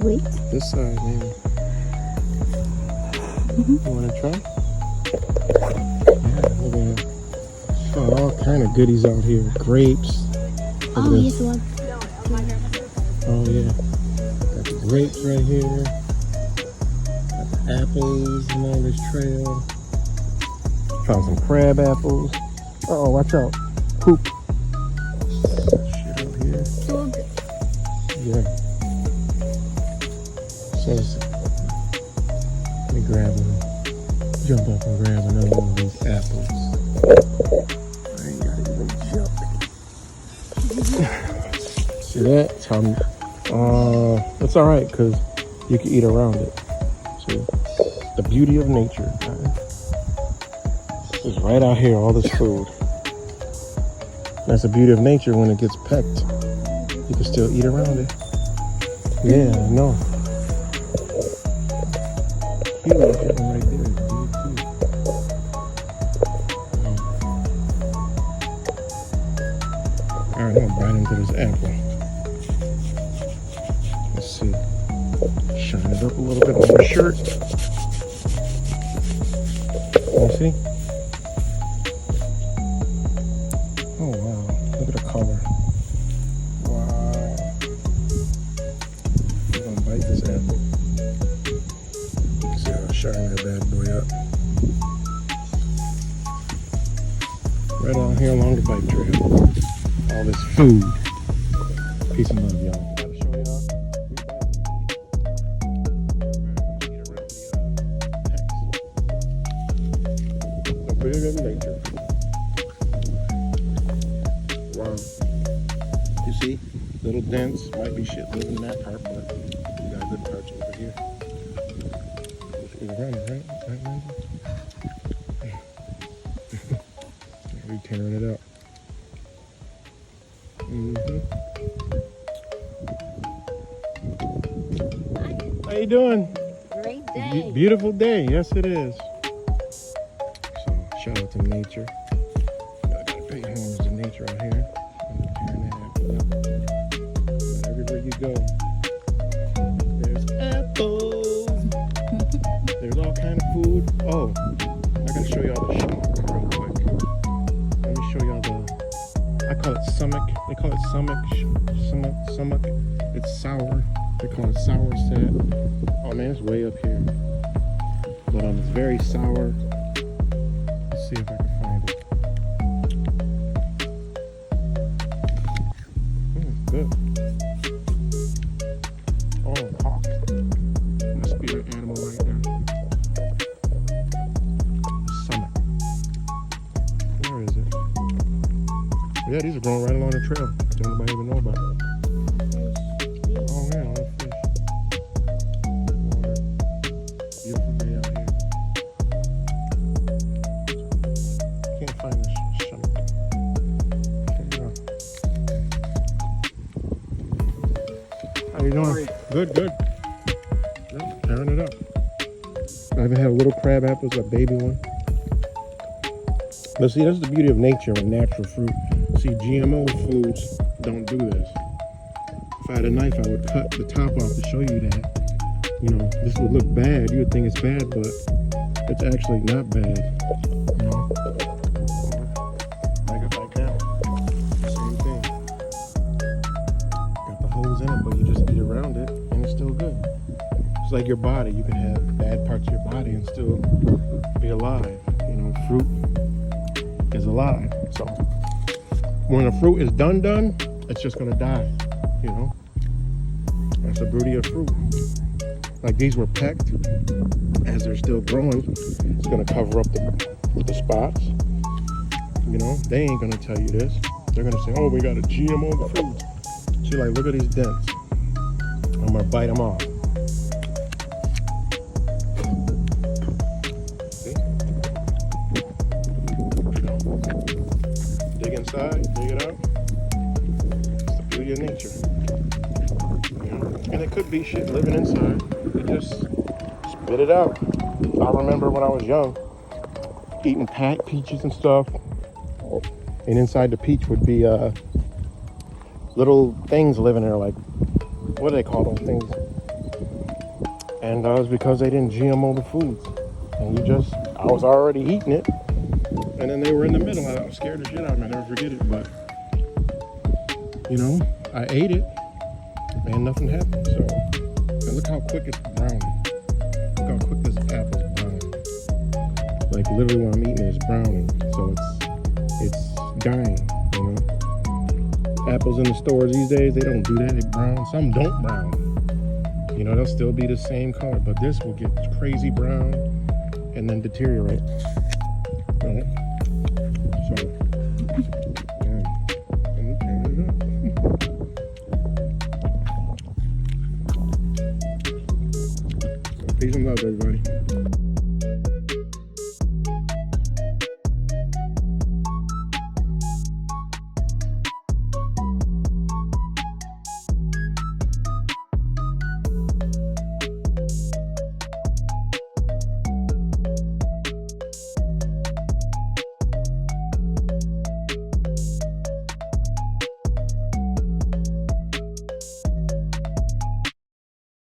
Sweet. This side, maybe. You want to try? Yeah, look at that. Found all kind of goodies out here. Grapes. Oh, here's one. Oh, yeah. Got the grapes right here. Got the apples along this trail. Found some crab apples. Uh oh, watch out. Poop. Shit out here. Yeah. So let me grab them. Jump up and grab another one of these apples. I ain't gotta even jump. See that? It's alright because you can eat around it. See? The beauty of nature, guys. It's right out here, all this food. That's the beauty of nature. When it gets pecked, you can still eat around it. Yeah, I know. Huge one right there. Big too. All right, I'm gonna bite into this apple. Let's see. Shine it up a little bit on my shirt. You see? Oh wow! Look at the color. Wow! I'm gonna bite this apple. See how I shine that bad boy up. Right on here along the bike trail. All this food. Peace and love, y'all. Gotta show y'all. The beauty of nature. Wow. You see? Little dents. Might be shit living in that part, but we got good parts over here. Right, Lindsay? We're tearing it up. How you doing? Great day. Beautiful day. Yes, it is. So, shout out to nature. I gotta pay homage to nature out here. I'm tearing that apple up. Everywhere you go, there's apples. There's all kind of food. Oh, I gotta show y'all the stomach real quick. Let me show y'all I call it stomach. They call it stomach. It's sour. They call it sour set. Oh man, it's way up here. But it's very sour. Let's see if I can find it. Good. Oh, hawk. Must be an animal right there. Summit. Where is it? Yeah, these are growing right along the trail. Don't nobody even know about it. Oh yeah, all the fish. Water. Beautiful day out here. Can't find this summit. How you doing? Good. Yep, tearing it up. I even had a little crab apple, a baby one. But see, that's the beauty of nature and natural fruit. See, GMO foods don't do this. If I had a knife, I would cut the top off to show you that. You know, this would look bad. You would think it's bad, but it's actually not bad. You know? Like that. Same thing. Got the holes in it, but you just eat around it, and it's still good. It's like your body. You can have bad parts of your body and still be alive. You know, fruit is alive. So when the fruit is done, it's just gonna die. You know, that's the beauty of fruit. Like these were pecked. As they're still growing, it's gonna cover up the spots. You know, they ain't gonna tell you this. They're gonna say, "Oh, we got a GMO fruit." See, like, look at these dents. I'm gonna bite them off. Dig inside, dig it out. It's the beauty of nature. You know? And it could be shit living inside. You just spit it out. I remember when I was young, eating peaches and stuff. And inside the peach would be little things living there, like, what do they call those things? And it's because they didn't GMO the foods. And I was already eating it. And then they were in the middle. I was scared the shit out of me. I'll never forget it. But, you know, I ate it and nothing happened. So, and look how quick it's browning. Look how quick this apple's browning. Like literally what I'm eating is browning. So it's dying, you know. Apples in the stores these days, they don't do that. They brown. Some don't brown. You know, they'll still be the same color, but this will get crazy brown and then deteriorate. Right? So, yeah. Peace and love, everybody.